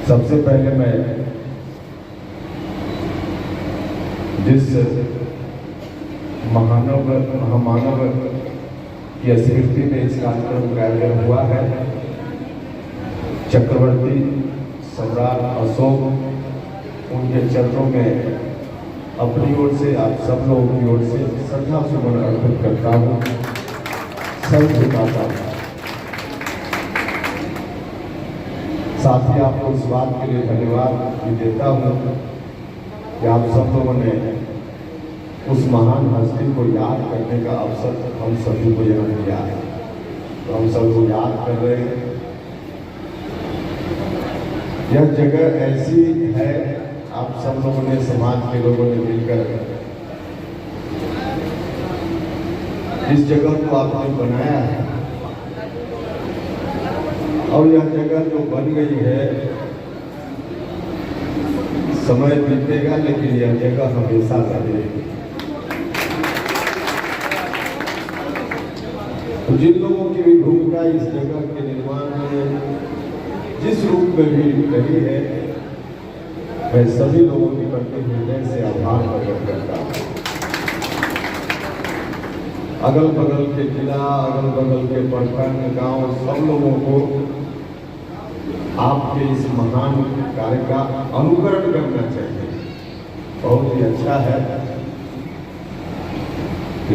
सबसे पहले मैं जिस महामानव की स्मृति में इस कार्यक्रम का आयोजन हुआ है, चक्रवर्ती सम्राट अशोक, उनके चरणों में अपनी ओर से, आप सब लोगों की ओर से श्रद्धा सुमन अर्पित करता हूँ, सर झुकाता हूँ। साथ ही आपको इस बात के लिए धन्यवाद भी देता हूँ कि आप सब लोगों ने उस महान हस्ती को याद करने का अवसर हम सभी को यहाँ दिया है, तो हम सबको याद कर रहे हैं। यह जगह ऐसी है, आप सब लोगों ने, समाज के लोगों ने मिलकर इस जगह को आपने बनाया है, और यह जगह जो बन गई है, समय बीतेगा लेकिन यह जगह हमेशा रहेगी। तो जिन लोगों की भी भूमिका इस जगह के निर्माण में जिस रूप में भी रही है, मैं सभी लोगों की प्रति हृदय से आभार प्रकट करता हूँ। अगल बगल के जिला, अगल बगल के प्रखंड, गांव, सब लोगों को आपके इस महान कार्य का अनुकरण करना चाहिए। बहुत ही अच्छा है,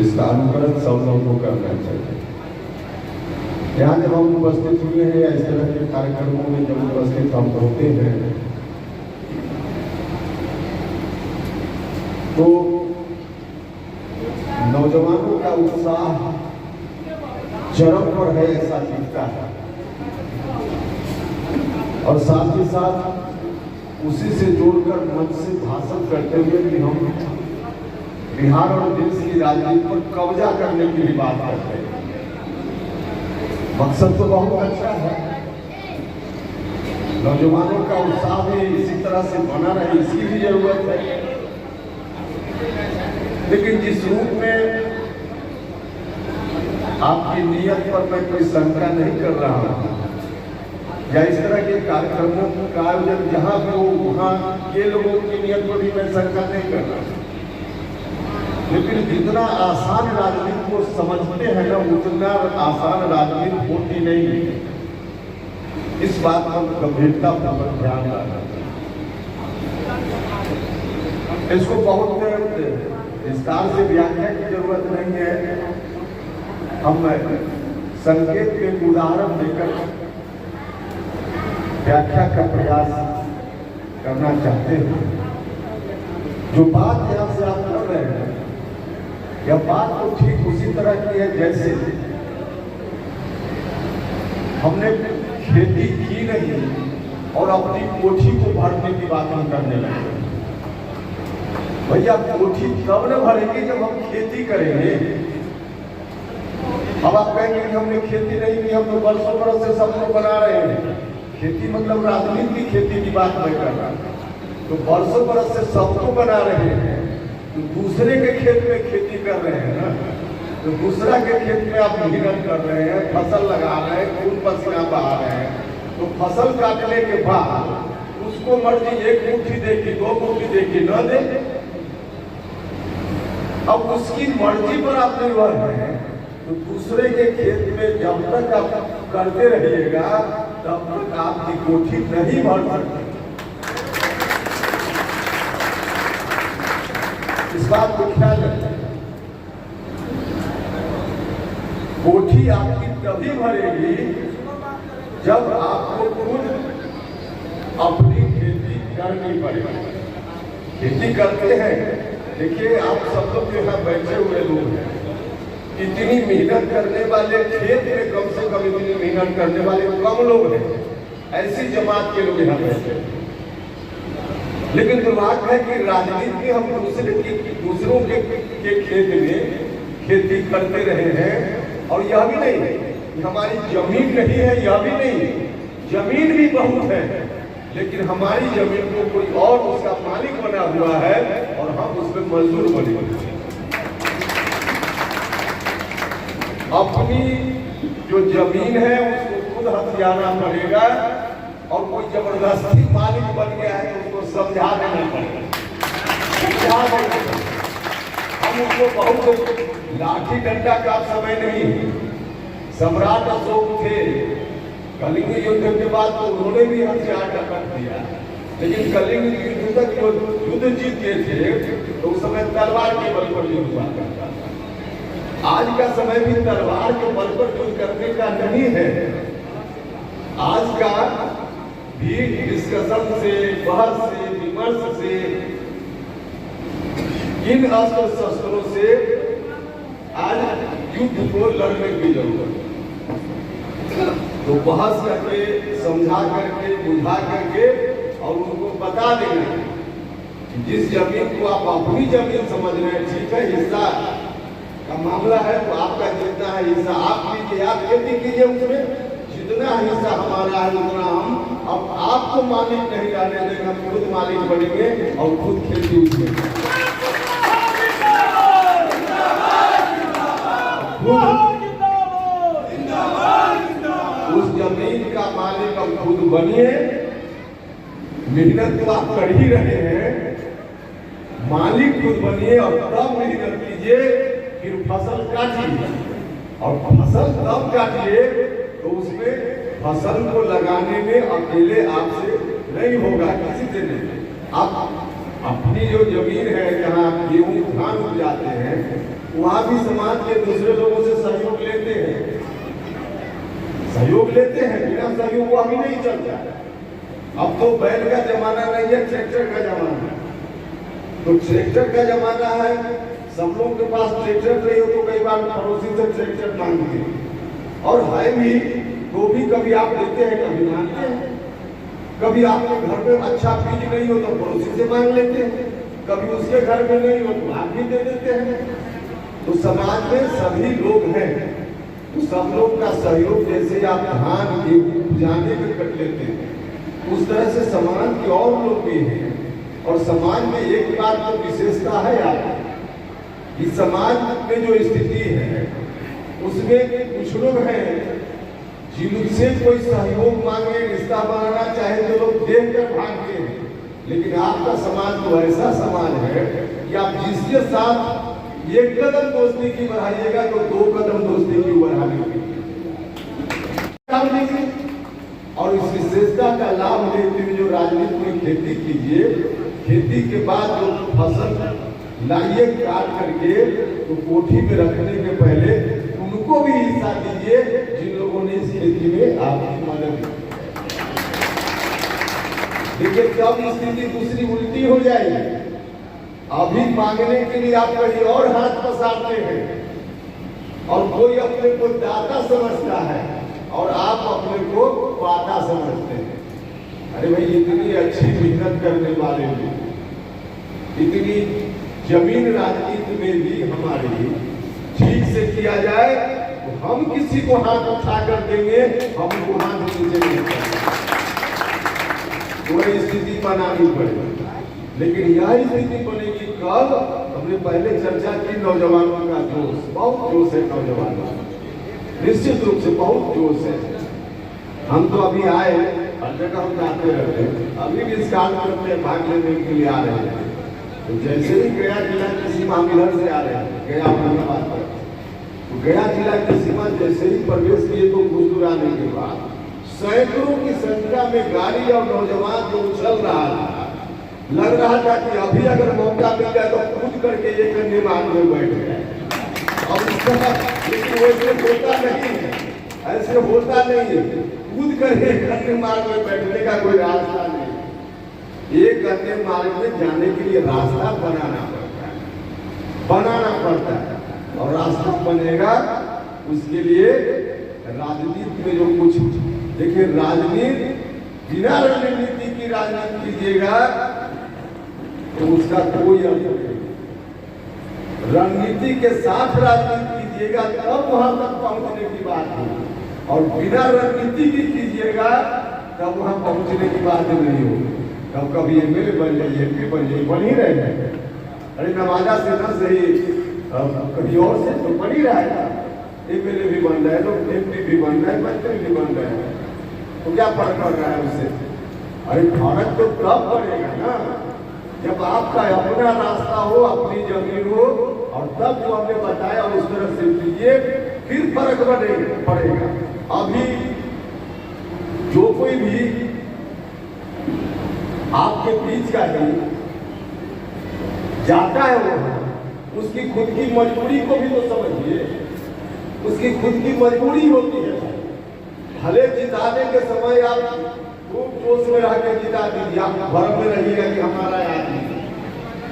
इसका अनुकरण सब लोगों को करना चाहिए। यहाँ जब हम उपस्थित हुए हैं, इस तरह के कार्यक्रमों में जब उपस्थित हम होते हैं, तो नौजवानों का उत्साह चरम पर है, ऐसा दिखता है। और साथ ही साथ उसी से जोड़कर मंच से भाषण करते हुए कि हम बिहार और देश की राजनीति पर कब्जा करने की भी बात करते हैं। मकसद तो बहुत अच्छा है, नौजवानों का उत्साह भी इसी तरह से बना रहे, इसकी भी जरूरत है। लेकिन जिस रूप में आपकी नीयत पर मैं कोई शंका नहीं कर रहा हूं, या इस तरह के कार्यक्रमों का आयोजन जहां भी हो वहां ये लोगों की नीयत पर भी मैं शंका नहीं कर रहा, लेकिन जितना आसान राजनीति को समझते हैं ना, उतना आसान राजनीति होती नहीं है। इस बात पर गंभीरता पूर्वक ध्यान रखना, इसको बहुत विस्तार से व्याख्या की जरूरत नहीं है। हम संकेत के उदाहरण देकर व्याख्या का प्रयास करना चाहते हैं। जो बात यहाँ से आप कर रहे हैं, यह बात तो ठीक उसी तरह की है जैसे हमने खेती की नहीं और अपनी कोठी को भरने की बात हम करने लगे। भैया कोठी तब न भरेंगे जब हम खेती करेंगे। अब आप कहेंगे कि हमने खेती नहीं की, हम तो वर्षों बरस से सब लोग बना रहे हैं। खेती मतलब राजनीति की खेती की बात नहीं कर रहा, तो वर्षों बरस से सब तो बना रहे हैं, तो दूसरे के खेत में खेती कर रहे हैं ना, तो दूसरा के खेत में आप मेहनत कर रहे हैं, फसल लगा रहे हैं, खून पसीना बहा रहे हैं, तो फसल काटने के बाद उसको मर्जी एक मुट्ठी देगी, दो मुट्ठी देगी, न दे। अब उसकी मर्जी पर आप निर्भर हैं, तो दूसरे के खेत में जब तक आप करते रहिएगा तब तक आपकी कोठी नहीं भर सकती। इस बात को ख्याल रखें, कोठी आपकी तभी भरेगी जब आपको खुद अपनी खेती करनी पड़ेगी। खेती करते हैं, देखिए आप सब लोग यहाँ बैठे हुए लोग हैं, इतनी मेहनत करने वाले खेत में कम से कम इतनी मेहनत करने वाले कम लोग हैं, ऐसी जमात के लोग यहाँ बैठे। लेकिन दुर्भाग्य है कि राजनीति में हम दूसरों के खेत में खेती करते रहे हैं, और यह भी नहीं है कि हमारी जमीन नहीं है, यह भी नहीं, जमीन भी बहुत है, लेकिन हमारी जमीन को कोई और उसका मालिक बना हुआ है और हम उसमें मजदूर बने हुए हैं। अपनी जो जमीन है उसको खुद हथियाना पड़ेगा, और कोई जबरदस्ती मालिक बन गया है तो उसको समझा देना पड़ेगा। हम उसको बहुत लाठी डंडा का समय नहीं। सम्राट अशोक थे, कलिंग युद्ध के बाद तो उन्होंने भी हथियार टक्कर दिया, लेकिन कलिंग युद्ध तक जो युद्ध जीत गए थे तो उस समय तलवार के बल पर युद्ध हुआ करता था। आज का समय भी तलवार के बल पर युद्ध करने का नहीं है। आज का भी डिस्कशन से, बहस से, विमर्श से, इन अस्त्र शस्त्रों से आज युद्ध को लड़ने की जरूरत है। तो बहस करके, समझा करके, बुझा करके और उनको बता देना कि जिस जमीन को आप अपनी जमीन समझ रहे हैं, ठीक है, हिस्सा का मामला है तो आपका जितना है हिस्सा आप लीजिए, आप खेती कीजिए, उसमें जितना हिस्सा हमारा है उतना हम अब आपको मालिक नहीं रहने देंगे, हम खुद मालिक बनेंगे और खुद खेती उसमें उस जमीन का मालिक अब खुद बनिए। मेहनत तो आप कर ही रहे हैं, मालिक खुद बनिए और तब मेहनत कीजिए, फिर फसल काटिए और फसल तब काटिए तो उसमें फसल को लगाने में अकेले आपसे नहीं होगा, किसी से नहीं। आप अपनी जो जमीन है जहाँ गेहूं धान उपजाते हैं वहाँ भी समाज के दूसरे लोगों से सहयोग लेते हैं, बिना सहयोग वो अभी नहीं चलता। अब तो बैल का जमाना नहीं है, ट्रैक्टर का जमाना है। तो ट्रैक्टर का जमाना है, सब लोगों के पास ट्रैक्टर नहीं हो तो कई बार पड़ोसी से ट्रैक्टर मांगते हैं, और है भी तो भी कभी आप देते हैं, कभी मांगते हैं। कभी आपके घर में अच्छा बीज नहीं हो तो पड़ोसी से मांग लेते हैं, कभी उसके घर में नहीं हो तो आप भी दे देते हैं। तो समाज में सभी लोग हैं, तो सब लोग का सहयोग, जैसे आप धान गेहूं उपजाने में कर लेते हैं उस तरह से समाज के और लोग भी हैं। और समाज में एक बात तो विशेषता है आपकी, इस समाज में जो स्थिति है उसमें कुछ लोग हैं जिनसे कोई सहयोग मांगे, रिश्ता बनाना चाहे तो लोग देख कर भागते हैं। लेकिन आपका समाज तो ऐसा समाज है कि आप जिसके साथ एक कदम दोस्ती की बढ़ाइएगा तो 2 कदम दोस्ती की बढ़ाने और इस विशेषता का लाभ लेते हुए जो राजनीति में खेती कीजिए, खेती के बाद जो फसल लाइए काट करके तो कोठी में रखने के पहले उनको भी हिस्सा दीजिए जिन लोगों ने इस खेती में आपकी मदद की। देखिए कब स्थिति दूसरी उल्टी हो जाएगी। अभी मांगने के लिए आप कहीं और हाथ पसारते हैं और कोई अपने को दाता समझता है और आप अपने को पाता समझते हैं। अरे भाई इतनी अच्छी मेहनत करने वाले लोग, इतनी जमीन राजनीति में भी हमारी ठीक से किया जाए तो हम किसी को हाथ उठा कर देंगे, हमको हाथ नीचे नहीं करेंगे। वही स्थिति बनानी पड़ेगी। लेकिन यह स्थिति बनेगी कब? हमने पहले चर्चा की, नौजवानों का जोश, बहुत जोश है नौजवानों का, निश्चित रूप से बहुत जोश है। हम तो अभी आए, हर जगह हम जाते रहते हैं, अभी भी इस कार्यक्रम में भाग लेने के लिए आ रहे हैं। तो जैसे ही गया जिला की सीमा मिलर से आ रहे हैं, गया औरंगाबाद पर, तो गया जिला की सीमा जैसे ही प्रवेश किए तो कुछ दूर आने के बाद सैकड़ों की संख्या में गाड़ी और नौजवान जो उछल रहा था, लग रहा था कि अभी अगर मौका मिल जाए तो कूद करके एक अन्य मार्ग में बैठ जाए। और लेकिन वैसे होता नहीं है, ऐसे होता नहीं है। कूद कर एक अन्य मार्ग में बैठने का कोई रास्ता नहीं। एक अन्य मार्ग में जाने के लिए रास्ता बनाना पड़ता है और रास्ता बनेगा उसके लिए राजनीति में जो कुछ, देखिए राजनीति बिना रणनीति की राजनीति कीजिएगा तो उसका कोई अर्थ नहीं। रणनीति के साथ राजनीति कीजिएगा तब वहां तक पहुंचने की बात होगी, और बिना रणनीति की कीजिएगा तब वहां पहुंचने की बात नहीं होगी। तब कभी एमएलए बन जाइए, एमपी बन जाइए, बन ही रहे हैं। अरे नवादा से न सही कभी और से तो बन ही रहा है, एमएलए भी बन रहे हैं, लोग एमपी भी बन रहे हैं, मंत्री भी बन रहे हैं। तो क्या फर्क पड़ रहा है उससे? अरे फर्क तो तब पड़ेगा ना जब आपका अपना रास्ता हो, अपनी जमीन हो, और तब जो हमने बताया उस तरह से कीजिए, फिर फर्क पड़ेगा। अभी जो कोई भी आपके बीच का ही जाता है वो, उसकी खुद की मजबूरी को भी तो समझिए, उसकी खुद की मजबूरी होती है। भले जिताने के समय आप खूब जोश में रह के जिता दीजिए, आप भर में रहिएगा कि हमारा आदमी,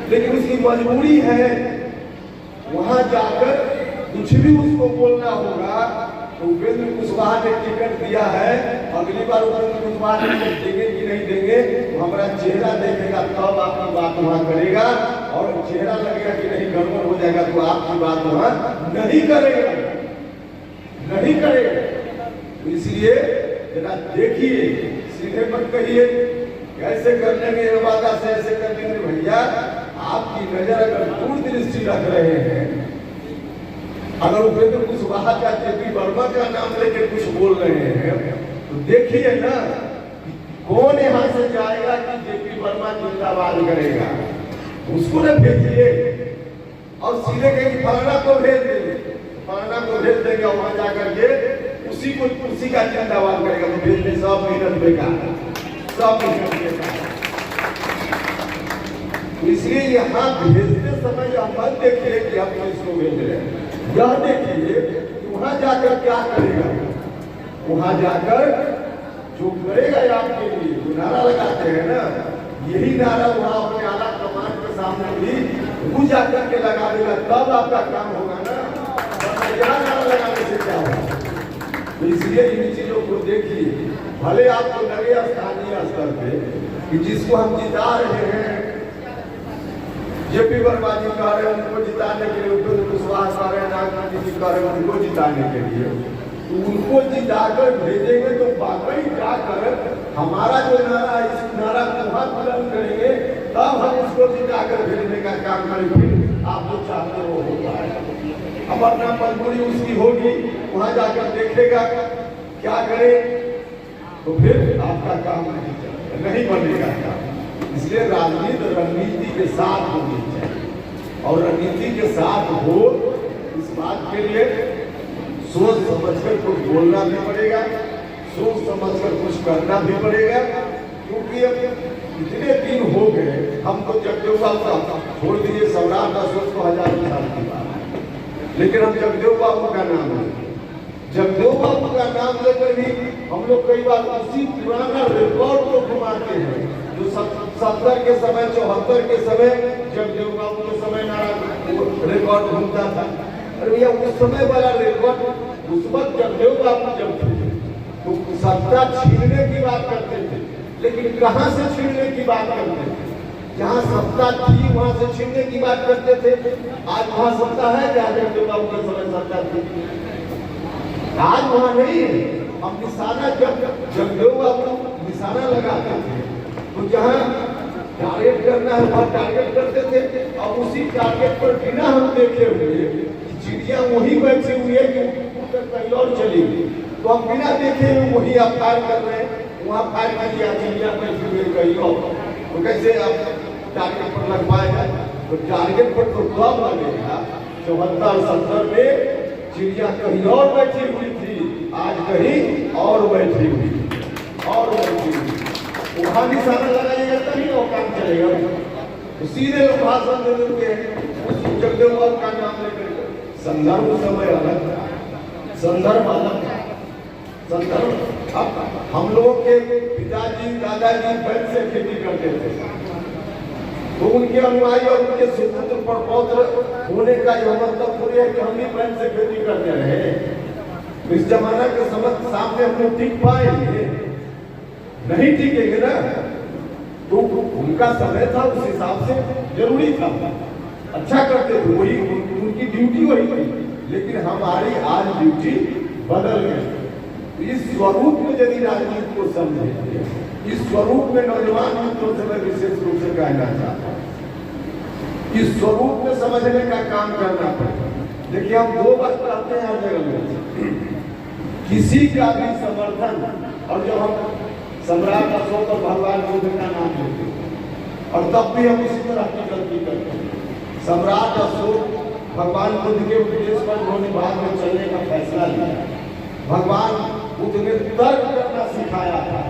लेकिन उसकी मजबूरी है वहां जाकर कुछ भी उसको बोलना होगा। तो उपेंद्र कुशवाहा ने टिकट दिया है, अगली बार उपेंद्र कुशवाहा टिकट देंगे कि नहीं देंगे, तो हमारा चेहरा देखेगा तब आपकी बात वहां करेगा, और चेहरा लगेगा कि नहीं गड़बड़ हो जाएगा तो आपकी बात वहां नहीं करेगा, नहीं करेगा। तो इसलिए जरा देखिए, सीधे मत कहिए कैसे कर लेंगे वादा से, ऐसे कर लेंगे। भैया आपकी नजर अगर दूरदृष्टि रख रहे हैं, अगर उपेंद्र कुशवाहा का जेपी वर्मा का नाम लेकर कुछ बोल रहे हैं, तो देखिए ना कौन यहाँ से जाएगा कि जेपी वर्मा जिंदाबाद करेगा, उसको न भेजिए और सीधे कहीं फलाना को भेज देंगे, फलाना को भेज देंगे, वहां जाकर के उसी का जिंदाबाद करेगा। तो भेजने सब मेहनत बेकार, सब मेहनत बेकार। इसलिए यहाँ भेजते समय यह मत देखिए कि हम इसको भेज रहे हैं, यह देखिए कि वहां जाकर क्या करेगा, वहां जाकर जो करेगा आपके लिए, जो नारा लगाते हैं ना, यही नारा वहां अपने आला कमान के सामने भी वो जाकर के लगा देगा, तब आपका काम होगा ना। यहाँ नारा लगाने से क्या होगा? तो इसलिए इन चीजों को देखिए, भले आपको लगे स्थानीय स्तर पे कि जिसको हम जिता रहे हैं, जेपी वर्मा जी कह रहे हैं उनको जिताने के लिए, उपेंद्र कुशवाहा कह रहे हैं, नागनाथ जी कह रहे हैं उनको जिताने के लिए, तो उनको जिताकर भेजेंगे तो वाकई जाकर हमारा जो नारा है इस नारा को वहां बुलंद करेंगे, तब हम उसको जिताकर भेजने का काम करेंगे। आप जो चाहते हो पाएगा। अब अपना मजबूरी उसकी होगी, वहां जाकर देखेगा क्या करे, तो फिर आपका काम नहीं बनेगा काम। इसलिए राजनीति रणनीति के साथ होनी चाहिए, और रणनीति के साथ हो इस बात के लिए सोच समझकर कुछ बोलना भी पड़ेगा, सोच समझकर कुछ करना भी पड़ेगा। क्योंकि अब इतने दिन हो गए, हम तो जगदेव बाबू छोड़ दीजिए, सम्राट अशोक को हजारों साल की बात, लेकिन हम जगदेव बाबू का नाम है, जगदेव बाबू का नाम लेकर भी हम लोग कई बार उसी पुराना रिकॉर्ड को घुमाते हैं जो 70 के समय, 74 के समय, जगदेव बाबू के समय नारा रिकॉर्ड घूमता था। अरे भैया उस समय वाला रिकॉर्ड, उस वक्त जगदेव बाबू जब थे तो सत्ता छीनने की बात करते थे, लेकिन कहां से छीनने की बात करते थे? जहां सत्ता थी वहां से छीनने की बात करते थे। आज वहां सत्ता है क्या? जगदेव बाबू के समय सत्ता थी, आज वहां नहीं है। हम निशाना, जब जगदेव बाबू निशाना लगाते थे तो जहां टारगेट करना है वहां टारगेट करते थे, और उसी टारगेट पर बिना हम देखे हुए चिड़िया वही बैठी हुई है कि कहीं और चली गई, तो हम बिना देखे हुए वही आप फायर कर रहे हैं, वहां फायर कर दिया, चिड़िया बैठी हुई कहीं और, तो कैसे आप टारगेट पर लग पाएगा? तो टारगेट पर तो कब लगेगा? 74-70 में चिड़िया कहीं और बैठी हुई थी, आज कहीं और बैठी हुई, और बैठी हुई, वहां निशाना लगाइएगा तभी वो काम चलेगा। तो सीधे लोग भाषण दे देते हैं उस जगदेव बाबू का नाम लेकर। संदर्भ समय अलग था, संदर्भ अलग था, संदर्भ। अब हम लोगों के पिताजी दादाजी बैल से खेती करते थे, तो उनके अनुयायी और उनके सुपुत्र पर पौत्र होने का यह मतलब थोड़ी है कि हम भी बैल से खेती करते रहे। इस जमाना के समझ सामने हम लोग टिक पाएंगे? नहीं टिकेंगे ना। तो उनका समय था, उस हिसाब से जरूरी था, अच्छा करते थे, वही उनकी ड्यूटी वही थी। लेकिन हमारी आज ड्यूटी बदल गई। इस स्वरूप में यदि राजनीति को समझे, इस स्वरूप में नौजवान मित्रों से मैं विशेष रूप से कहना चाहता हूँ, इस स्वरूप में समझने का काम करना पड़ेगा। देखिए हम दो बात कहते हैं हर जगह में, किसी का भी समर्थन और जब हम सम्राट अशोक और भगवान बुद्ध का नाम लेते हैं और तब भी हम उसी तरह की गलती करते हैं। सम्राट अशोक भगवान बुद्ध के उपदेश पर उन्होंने बाद में चलने का फैसला लिया। भगवान बुद्ध ने तर्क करना सिखाया था।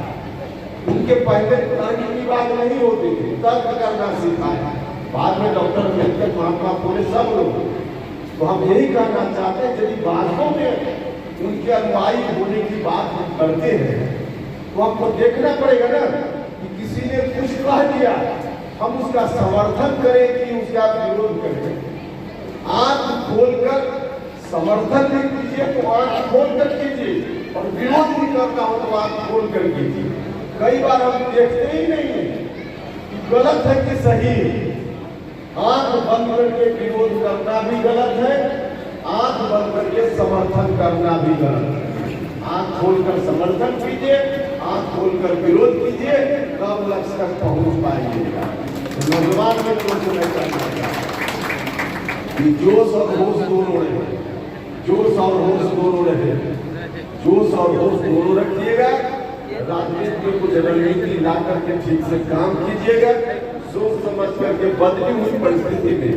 उनके पहले तर्क की बात नहीं होती थी, तर्क करना सिखाया। बाद में डॉक्टर अम्बेडकर, महात्मा फुले, सब लोग। तो हम यही कहना चाहते हैं, यदि वास्तव में उनके अनुयायी होने की बात हम करते हैं तो हमको देखना पड़ेगा ना कि किसी ने कुछ कह दिया, हम उसका समर्थन करें कि उसका विरोध करें। आंख खोलकर समर्थन भी कीजिए तो आंख खोलकर कीजिए, और विरोध भी करना हो तो आंख खोलकर कीजिए। कई बार हम देखते ही नहीं है कि गलत है कि सही है। आंख बंद करके विरोध करना भी गलत है, आंख बंद करके समर्थन करना भी गलत है। आंख खोलकर समर्थन कीजिए, आंख खोलकर विरोध कीजिए, तब लक्ष्य तक पहुंच पाएंगे। तो नौजवान मित्रों से मैं कहना चाहता हूं, जोश और होश दोनों रहे, जोश और होश दोनों रहे, जोश और होश दोनों रखिएगा। राजनीति में कुछ रणनीति ला करके ठीक से काम कीजिएगा। सोच समझ करके बदली हुई परिस्थिति में,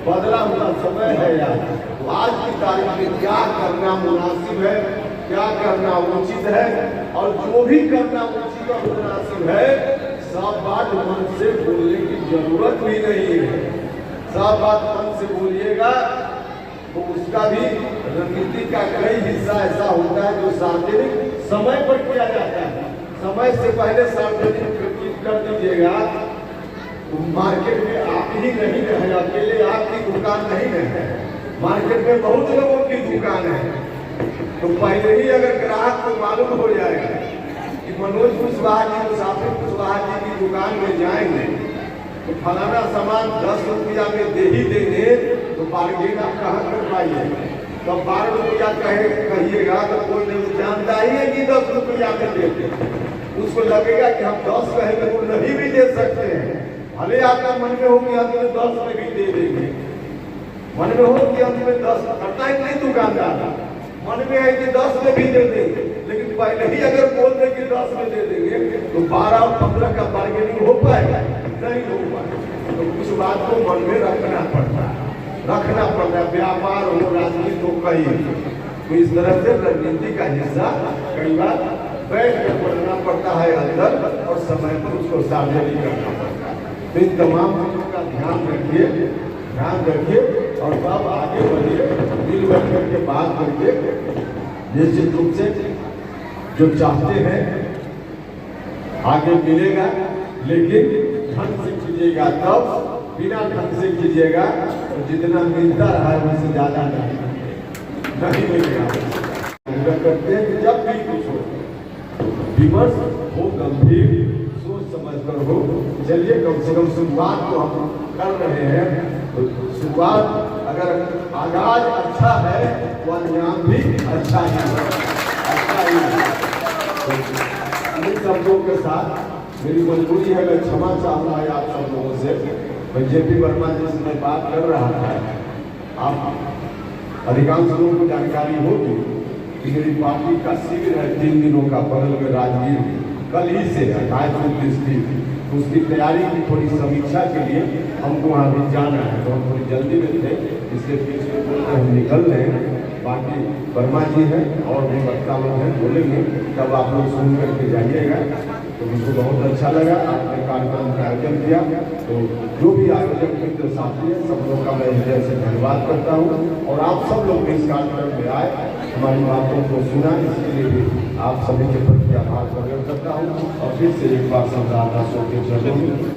बदला हुआ समय है यार, तो आज की तारीख में क्या करना मुनासिब है, क्या करना उचित है, और जो भी करना उचित और मुनासिब है, सब बात मन से बोलने की जरूरत भी नहीं है। सब बात मन से बोलिएगा तो उसका भी रणनीति का कई हिस्सा ऐसा होता है जो सार्वजनिक समय पर किया जाता है। समय से पहले सार्वजनिक कर दीजिएगा तो मार्केट में आप ही नहीं रहे, अकेले आपकी दुकान नहीं है, मार्केट में बहुत लोगों की दुकान है। तो पहले ही अगर ग्राहक को मालूम हो जाएगा कि मनोज कुशवाहा जी, मुसाफिर कुशवाहा जी की दुकान में जाएंगे तो फलाना सामान 10 रुपया में दे ही देंगे, तो बार्गेन आप कहाँ कर पाइए। तो 12 रुपया कहिएगा तो कोई नहीं जानता ही है कि 10 रुपया में देते, उसको लगेगा कि हम 10 कहेंगे तो नहीं भी दे सकते हैं। भले आपका मन में हो कि अंत में 10 में भी दे देंगे, मन में हो कि अंत में 10 करता है नहीं दुकानदार, मन में है कि 10 में भी दे देंगे, लेकिन पहले ही अगर बोल दे कि 10 में दे देंगे तो 12 और 15 का बार्गेनिंग हो पाएगा, नहीं हो पाएगा। तो कुछ बात को मन में रखना पड़ता है, रखना पड़ता है। व्यापार हो, राजनीति हो, कई तो इस तरह से रणनीति का हिस्सा कई बार बैठ कर पढ़ना पड़ता है अंदर, और समय पर उसको सार्वजनिक करना पड़ता है। तो इन तमाम चीजों का ध्यान रखिए और तब आगे बढ़िए, मिल बैठ करके बात करके। निश्चित रूप से जो चाहते हैं आगे मिलेगा, लेकिन ढंग से कीजिएगा, तब बिना ढंग से कीजिएगा तो जितना मिलता रहा है उससे ज्यादा नहीं मिलेगा। करते हैं कि जब भी कुछ हो विमर्श हो, गंभीर सोच समझ कर हो। चलिए कम से कम शुरुआत तो हम कर रहे हैं, तो शुरुआत अगर आगाज अच्छा है तो अंजाम भी अच्छा ही है, अच्छा ही है। इन शब्दों के साथ मेरी मजबूरी है, मैं क्षमा चाहता है आप सब लोगों से। मैं जेपी वर्मा जी से मैं बात कर रहा था, आप अधिकांश लोगों को जानकारी होगी कि मेरी पार्टी का शिविर है 3 दिनों का बगल में राजगीर, कल ही से 28-29 की, उसकी तैयारी की थोड़ी समीक्षा के लिए हमको वहाँ भी जाना है, तो हम थोड़ी जल्दी में थे, इसलिए पीछे हम निकल रहे हैं। बाकी वर्मा जी हैं और भी वक्ता लोग हैं, बोलेंगे, तब आप लोग सुन करके जाइएगा। तो मुझको बहुत अच्छा लगा आपने कार्यक्रम का आयोजन किया। तो जो भी आयोजक मित्र साथी है, सब लोग का मैं हृदय से धन्यवाद करता हूँ, और आप सब लोग इस कार्यक्रम में आए, हमारी बातों को सुना, इसके लिए भी आप सभी के प्रति आभार प्रकट करता हूँ। और फिर से एक बार सम्राट अशोक के चरणों में